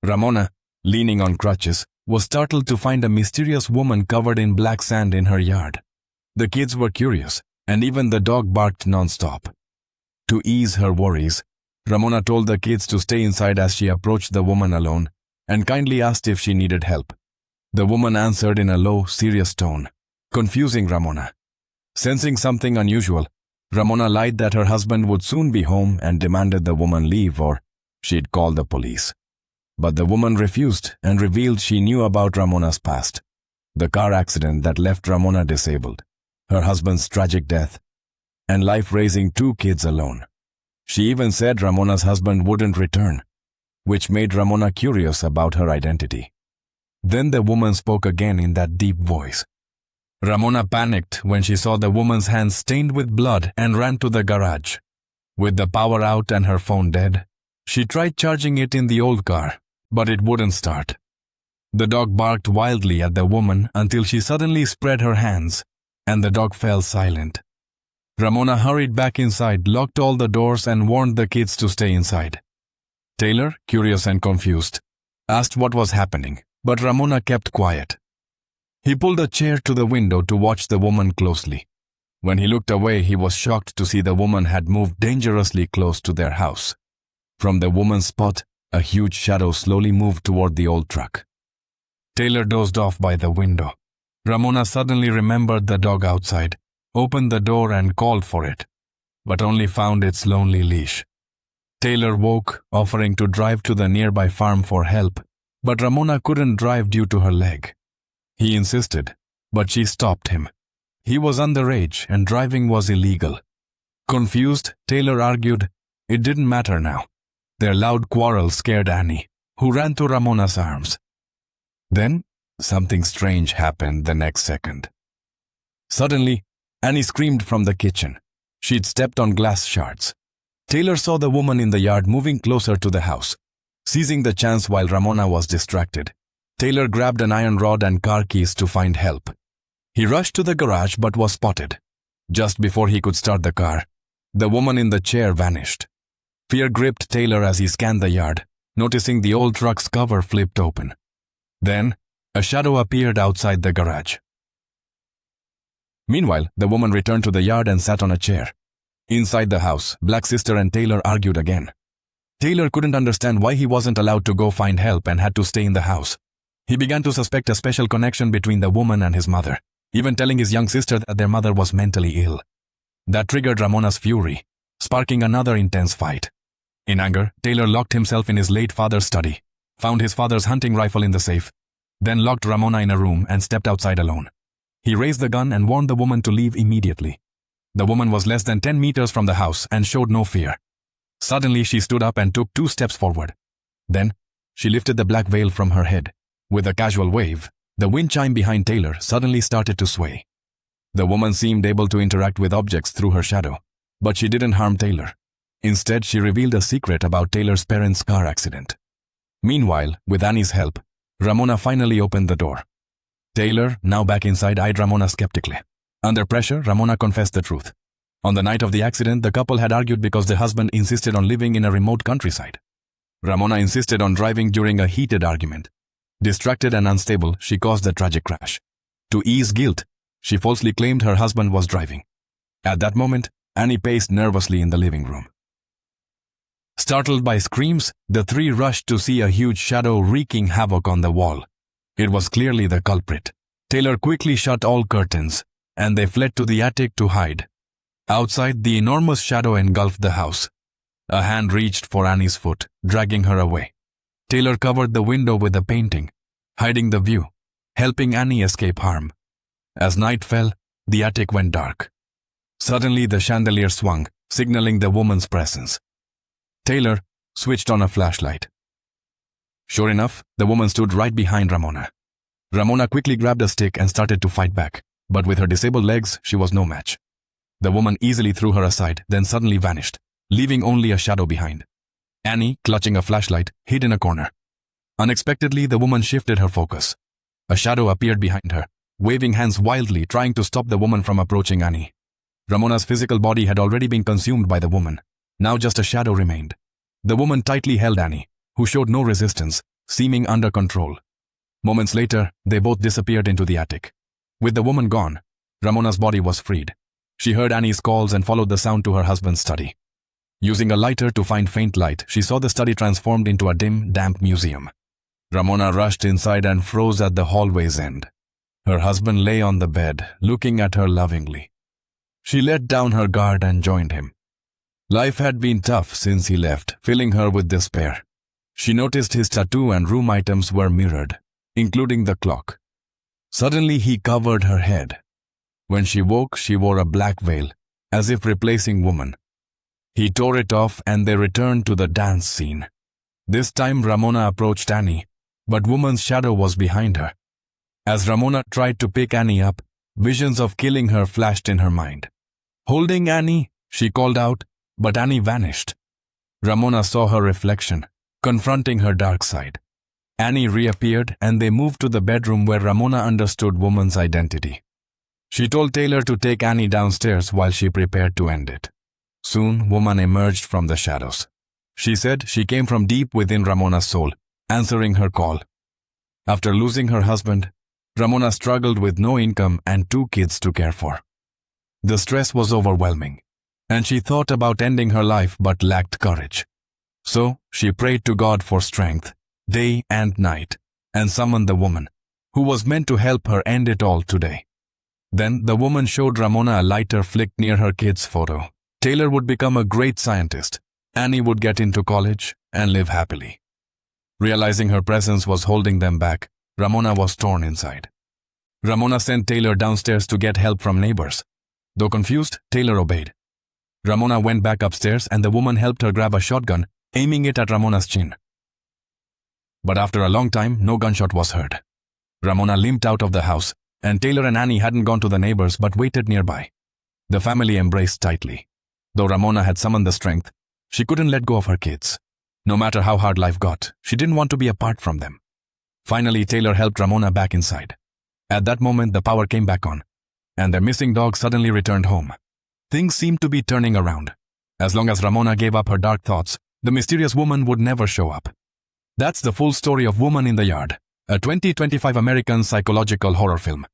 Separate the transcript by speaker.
Speaker 1: Ramona, leaning on crutches, was startled to find a mysterious woman covered in black sand in her yard. The kids were curious, and even the dog barked non-stop. To ease her worries, Ramona told the kids to stay inside as she approached the woman alone and kindly asked if she needed help. The woman answered in a low, serious tone, confusing Ramona. Sensing something unusual, Ramona lied that her husband would soon be home and demanded the woman leave or she'd call the police. But the woman refused and revealed she knew about Ramona's past, the car accident that left Ramona disabled, her husband's tragic death, and life raising 2 kids alone. She even said Ramona's husband wouldn't return, which made Ramona curious about her identity. Then the woman spoke again in that deep voice. Ramona panicked when she saw the woman's hands stained with blood and ran to the garage. With the power out and her phone dead, she tried charging it in the old car, but it wouldn't start. The dog barked wildly at the woman until she suddenly spread her hands, and the dog fell silent. Ramona hurried back inside, locked all the doors, and warned the kids to stay inside. Taylor, curious and confused, asked what was happening, but Ramona kept quiet. He pulled a chair to the window to watch the woman closely. When he looked away, he was shocked to see the woman had moved dangerously close to their house. From the woman's spot, a huge shadow slowly moved toward the old truck. Taylor dozed off by the window. Ramona suddenly remembered the dog outside, opened the door and called for it, but only found its lonely leash. Taylor woke, offering to drive to the nearby farm for help, but Ramona couldn't drive due to her leg. He insisted, but she stopped him. He was underage and driving was illegal. Confused, Taylor argued it didn't matter now. Their loud quarrel scared Annie, who ran to Ramona's arms. Then, something strange happened the next second. Suddenly, Annie screamed from the kitchen. She'd stepped on glass shards. Taylor saw the woman in the yard moving closer to the house. Seizing the chance while Ramona was distracted, Taylor grabbed an iron rod and car keys to find help. He rushed to the garage but was spotted. Just before he could start the car, the woman in the chair vanished. Fear gripped Taylor as he scanned the yard, noticing the old truck's cover flipped open. Then, a shadow appeared outside the garage. Meanwhile, the woman returned to the yard and sat on a chair. Inside the house, Black Sister and Taylor argued again. Taylor couldn't understand why he wasn't allowed to go find help and had to stay in the house. He began to suspect a special connection between the woman and his mother, even telling his young sister that their mother was mentally ill. That triggered Ramona's fury, sparking another intense fight. In anger, Taylor locked himself in his late father's study, found his father's hunting rifle in the safe, then locked Ramona in a room and stepped outside alone. He raised the gun and warned the woman to leave immediately. The woman was less than 10 meters from the house and showed no fear. Suddenly, she stood up and took 2 steps forward. Then, she lifted the black veil from her head. With a casual wave, the wind chime behind Taylor suddenly started to sway. The woman seemed able to interact with objects through her shadow, but she didn't harm Taylor. Instead, she revealed a secret about Taylor's parents' car accident. Meanwhile, with Annie's help, Ramona finally opened the door. Taylor, now back inside, eyed Ramona skeptically. Under pressure, Ramona confessed the truth. On the night of the accident, the couple had argued because the husband insisted on living in a remote countryside. Ramona insisted on driving during a heated argument. Distracted and unstable, she caused the tragic crash. To ease guilt, she falsely claimed her husband was driving. At that moment, Annie paced nervously in the living room. Startled by screams, the 3 rushed to see a huge shadow wreaking havoc on the wall. It was clearly the culprit. Taylor quickly shut all curtains, and they fled to the attic to hide. Outside, the enormous shadow engulfed the house. A hand reached for Annie's foot, dragging her away. Taylor covered the window with a painting, hiding the view, helping Annie escape harm. As night fell, the attic went dark. Suddenly, the chandelier swung, signaling the woman's presence. Taylor switched on a flashlight. Sure enough, the woman stood right behind Ramona. Ramona quickly grabbed a stick and started to fight back, but with her disabled legs, she was no match. The woman easily threw her aside, then suddenly vanished, leaving only a shadow behind. Annie, clutching a flashlight, hid in a corner. Unexpectedly, the woman shifted her focus. A shadow appeared behind her, waving hands wildly, trying to stop the woman from approaching Annie. Ramona's physical body had already been consumed by the woman. Now just a shadow remained. The woman tightly held Annie, who showed no resistance, seeming under control. Moments later, they both disappeared into the attic. With the woman gone, Ramona's body was freed. She heard Annie's calls and followed the sound to her husband's study. Using a lighter to find faint light, she saw the study transformed into a dim, damp museum. Ramona rushed inside and froze at the hallway's end. Her husband lay on the bed, looking at her lovingly. She let down her guard and joined him. Life had been tough since he left, filling her with despair. She noticed his tattoo and room items were mirrored, including the clock. Suddenly he covered her head. When she woke, she wore a black veil, as if replacing woman. He tore it off and they returned to the dance scene. This time Ramona approached Annie, but woman's shadow was behind her. As Ramona tried to pick Annie up, visions of killing her flashed in her mind. Holding Annie, she called out, but Annie vanished. Ramona saw her reflection, confronting her dark side. Annie reappeared and they moved to the bedroom where Ramona understood woman's identity. She told Taylor to take Annie downstairs while she prepared to end it. Soon, woman emerged from the shadows. She said she came from deep within Ramona's soul, answering her call. After losing her husband, Ramona struggled with no income and 2 kids to care for. The stress was overwhelming, and she thought about ending her life but lacked courage. So, she prayed to God for strength, day and night, and summoned the woman, who was meant to help her end it all today. Then, the woman showed Ramona a lighter flicked near her kid's photo. Taylor would become a great scientist, Annie would get into college, and live happily. Realizing her presence was holding them back, Ramona was torn inside. Ramona sent Taylor downstairs to get help from neighbors. Though confused, Taylor obeyed. Ramona went back upstairs and the woman helped her grab a shotgun, aiming it at Ramona's chin. But after a long time, no gunshot was heard. Ramona limped out of the house, and Taylor and Annie hadn't gone to the neighbors but waited nearby. The family embraced tightly. Though Ramona had summoned the strength, she couldn't let go of her kids. No matter how hard life got, she didn't want to be apart from them. Finally, Taylor helped Ramona back inside. At that moment, the power came back on, and their missing dog suddenly returned home. Things seemed to be turning around. As long as Ramona gave up her dark thoughts, the mysterious woman would never show up. That's the full story of Woman in the Yard, a 2025 American psychological horror film.